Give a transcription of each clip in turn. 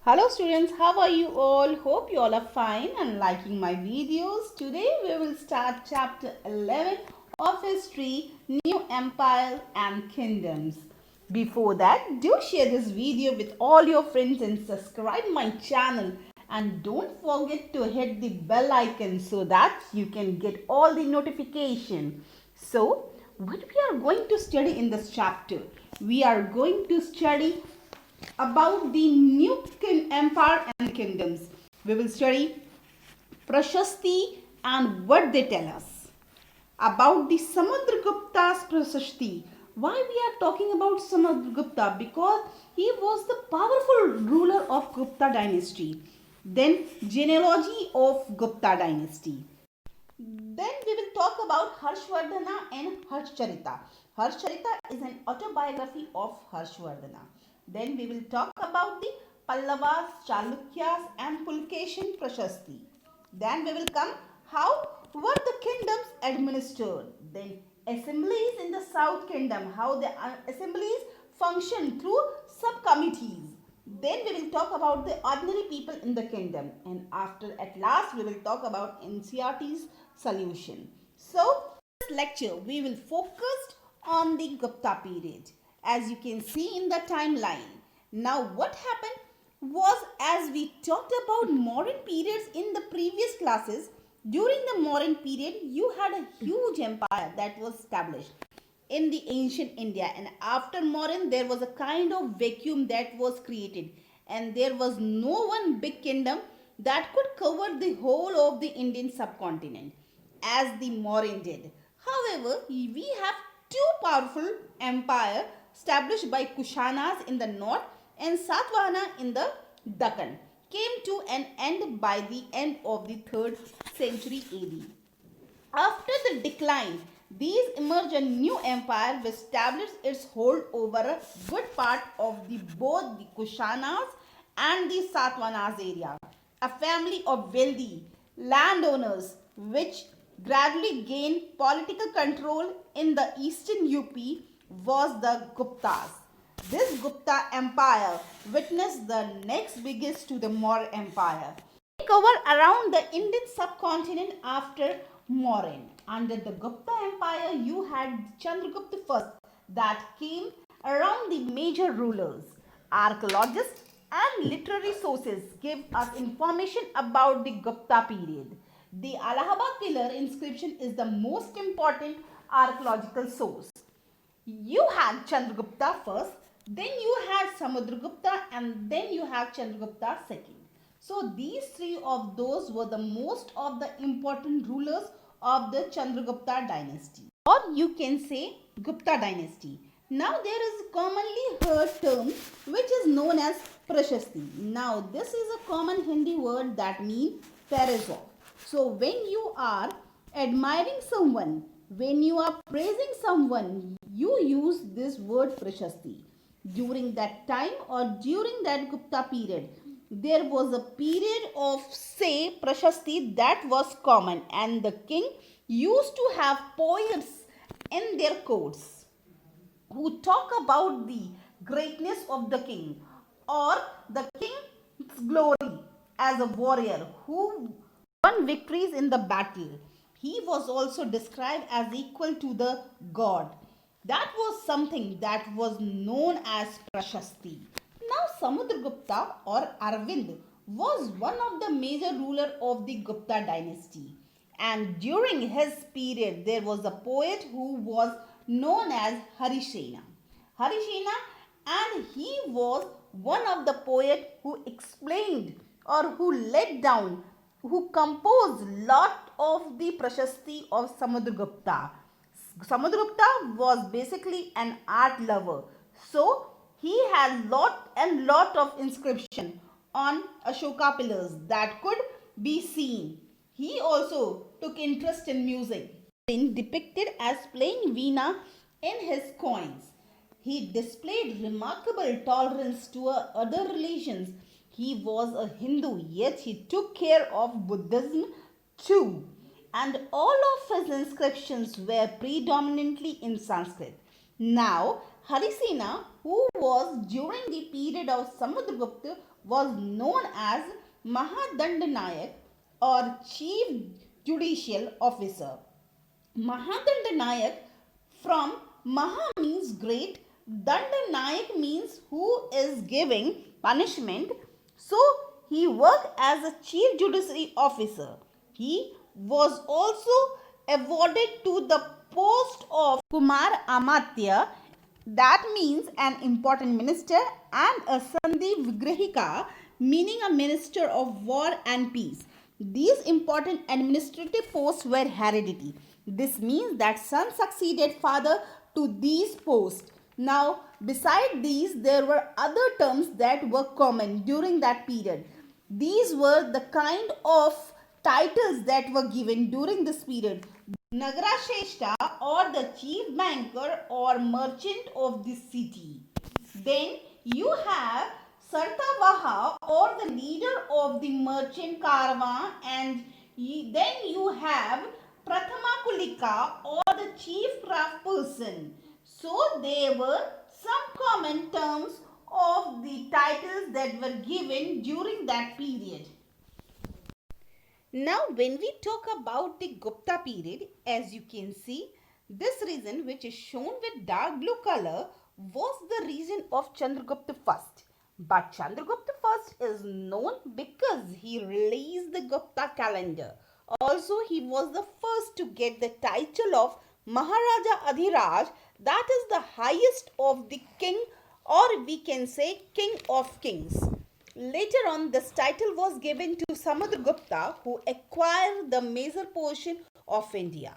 Hello students, how are you all? Hope you all are fine and liking my videos. Today we will start chapter 11 of history, new empires and kingdoms. Before that, do share this video with all your friends and subscribe my channel, and don't forget to hit the bell icon so that you can get all the notification. So, what we are going to study in this chapter? We are going to study about the new empire and kingdoms. We will study Preshasti and what they tell us. About the Samudragupta's Preshasti. Why we are talking about Samudragupta? Because he was the powerful ruler of Gupta dynasty. Then genealogy of Gupta dynasty. Then we will talk about Harshvardhana and Harshcharita. Harshcharita is an autobiography of Harshvardhana. Then we will talk about the Pallavas, Chalukyas and Pulkeshin Prashasti. Then we will come how were the kingdoms administered. Then assemblies in the South Kingdom, how the assemblies function through subcommittees. Then we will talk about the ordinary people in the kingdom, and at last we will talk about NCERT's solution. So in this lecture we will focus on the Gupta period, as you can see in the timeline. Now what happened was, as we talked about Mauryan periods in the previous classes, during the Mauryan period you had a huge empire that was established in the ancient India, and after Mauryan there was a kind of vacuum that was created, and there was no one big kingdom that could cover the whole of the Indian subcontinent as the Mauryan did. However, we have two powerful empires established by Kushanas in the north and Satvahana in the Deccan came to an end by the end of the 3rd century AD. After the decline, these emerged a new empire which established its hold over a good part of both the Kushanas and the Satavahanas area. A family of wealthy landowners which gradually gained political control in the eastern UP was the Guptas. This Gupta empire witnessed the next biggest to the Maurya empire. They cover around the Indian subcontinent after Mauryan. Under the Gupta empire you had Chandragupta First that came around the major rulers. Archaeologists and literary sources give us information about the Gupta period. The Allahabad pillar inscription is the most important archaeological source. You had Chandragupta first, then you had Samudragupta, and then you have Chandragupta Second. So these three of those were the most of the important rulers of the Chandragupta dynasty, or you can say Gupta dynasty. Now there is a commonly heard term which is known as Preshasti. Now this is a common Hindi word that means praise of. So when you are admiring someone, when you are praising someone, you use this word Preshasti. During that time or during that Gupta period, there was a period of Prashasti that was common, and the king used to have poets in their courts who talk about the greatness of the king or the king's glory as a warrior who won victories in the battle. He was also described as equal to the god. That was something that was known as Prashasti. Now Samudragupta or Arvind was one of the major ruler of the Gupta dynasty, and during his period there was a poet who was known as Harisena. Harisena, and he was one of the poet who explained or who laid down, who composed lot of the Prashasti of Samudragupta. Samudragupta was basically an art lover, so he had lot of inscription on Ashoka pillars that could be seen. He also took interest in music, being depicted as playing veena in his coins. He displayed remarkable tolerance to other religions. He was a Hindu, yet he took care of Buddhism too, and all of his inscriptions were predominantly in Sanskrit. Now, Harisena, who was during the period of Samudragupta, was known as Mahadandanayak or Chief Judicial Officer. Mahadandanayak from Maha means great, Dandanayak means who is giving punishment. So he worked as a chief judiciary officer. He was also awarded to the post of Kumar Amatya, that means an important minister, and a Sandhi Vigrahika, meaning a minister of war and peace. These important administrative posts were hereditary. This means that son succeeded father to these posts. Now, beside these, there were other terms that were common during that period. These were the kind of titles that were given during this period. Nagarasheshta or the chief banker or merchant of the city. Then you have Sartavaha or the leader of the merchant caravan, and then you have Prathamakulika or the chief craft person. So there were some common terms of the titles that were given during that period. Now when we talk about the Gupta period, as you can see, this region which is shown with dark blue color was the region of Chandragupta First. But Chandragupta First is known because he released the Gupta calendar. Also, he was the first to get the title of Maharaja Adhiraj, that is the highest of the king, or we can say king of kings. Later on, this title was given to Samudragupta, who acquired the major portion of India.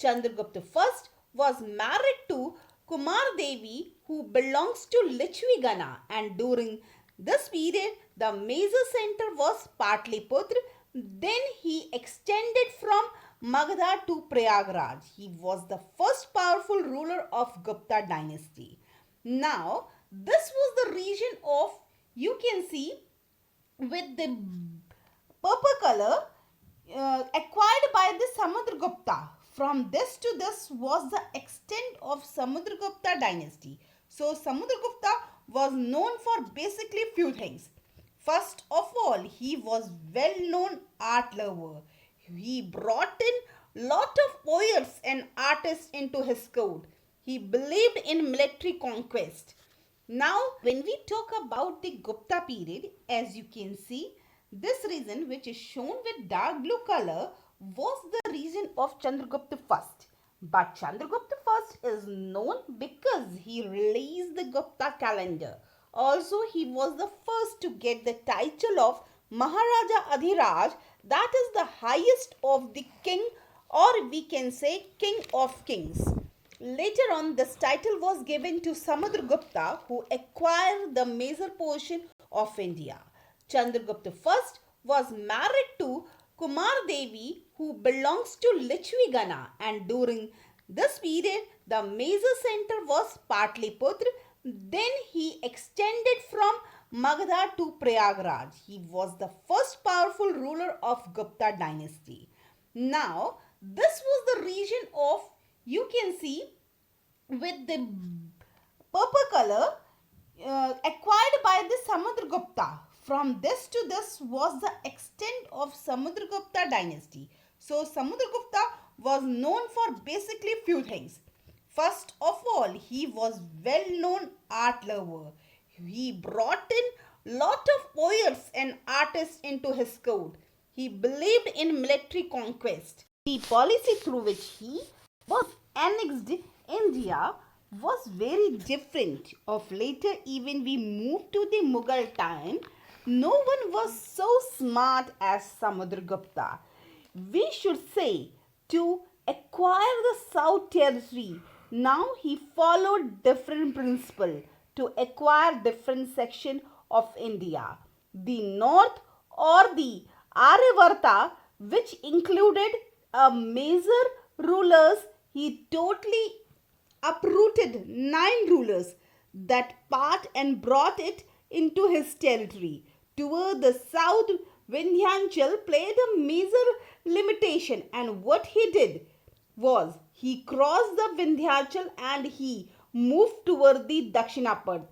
Chandragupta First was married to Kumar Devi, who belongs to Lichvigana, and during this period, the major center was Patliputra. Then he extended from Magadha to Prayagraj. He was the first powerful ruler of Gupta dynasty. Now, this was the region of, you can see with the purple color acquired by the Samudragupta. From this to this was the extent of Samudragupta dynasty. So Samudragupta was known for basically few things. First of all, he was well-known art lover. He brought in lot of poets and artists into his court. He believed in military conquest. Now, when we talk about the Gupta period, as you can see, this region which is shown with dark blue color was the region of Chandragupta First. But Chandragupta First is known because he released the Gupta calendar. Also, he was the first to get the title of Maharaja Adhiraj, that is the highest of the king, or we can say king of kings. Later on, this title was given to Samudragupta, who acquired the major portion of India. Chandragupta First was married to Kumar Devi, who belongs to Lichvigana, and during this period, the major center was Patliputra. Then he extended from Magadha to Prayagraj. He was the first powerful ruler of Gupta dynasty. Now, this was the region of, you can see with the purple color acquired by the Samudragupta. From this to this was the extent of Samudragupta dynasty. So Samudragupta was known for basically few things. First of all, he was well-known art lover. He brought in lot of poets and artists into his court. He believed in military conquest. The policy through which he was annexed India was very different. Of later, even we moved to the Mughal time, no one was so smart as Samudragupta. We should say to acquire the South territory. Now he followed different principle to acquire different section of India. The North or the Aryavarta, which included a major rulers, he totally uprooted 9 rulers that part and brought it into his territory. Toward the south, Vindhyanchal played a major limitation, and what he did was he crossed the Vindhyachal and he moved toward the Dakshinapad.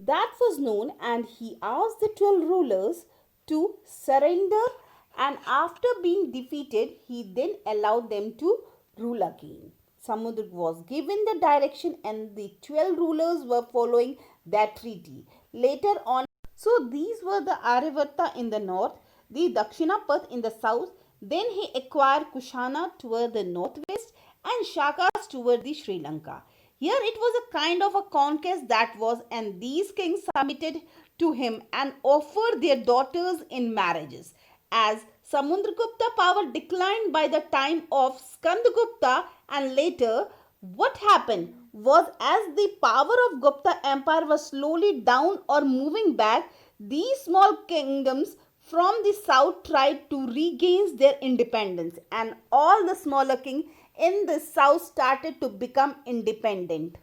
that was known, and he asked the 12 rulers to surrender, and after being defeated he then allowed them to rule again. Samudra was given the direction and the 12 rulers were following that treaty. Later on, so these were the Aryavarta in the north, the Dakshinapath in the south, then he acquired Kushana toward the northwest and Shakas toward the Sri Lanka. Here it was a kind of a conquest that was, and these kings submitted to him and offered their daughters in marriages. As Samudragupta power declined by the time of Skandagupta and later, what happened was as the power of Gupta Empire was slowly down or moving back, these small kingdoms from the south tried to regain their independence, and all the smaller kings in the south started to become independent.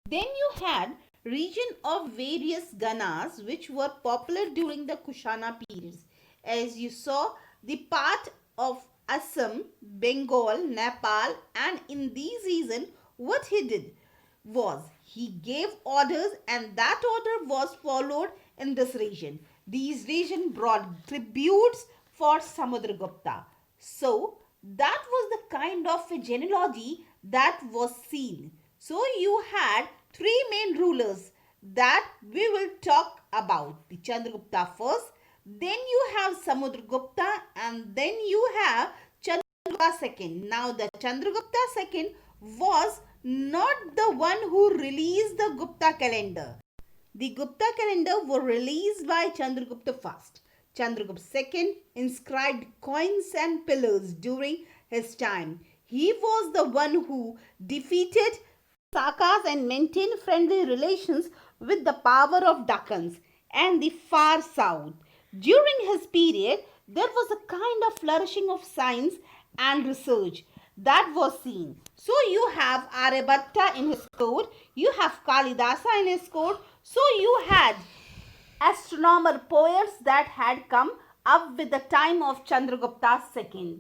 Then you had region of various Ganas which were popular during the Kushana periods. As you saw, the part of Assam, Bengal, Nepal, and in these regions, what he did was he gave orders, and that order was followed in this region. These regions brought tributes for Samudragupta. So that was the kind of a genealogy that was seen. So you had three main rulers that we will talk about. The Chandragupta first, then you have Samudragupta, and then you have Chandragupta Second. Now the Chandragupta Second was not the one who released the Gupta calendar. The Gupta calendar was released by Chandragupta first. Chandragupta Second inscribed coins and pillars during his time. He was the one who defeated Sakas and maintained friendly relations with the power of Dakkans and the far south. During his period, there was a kind of flourishing of science and research that was seen. So you have Aryabhatta in his court, you have Kalidasa in his court, so you had astronomer poets that had come up with the time of Chandragupta Second.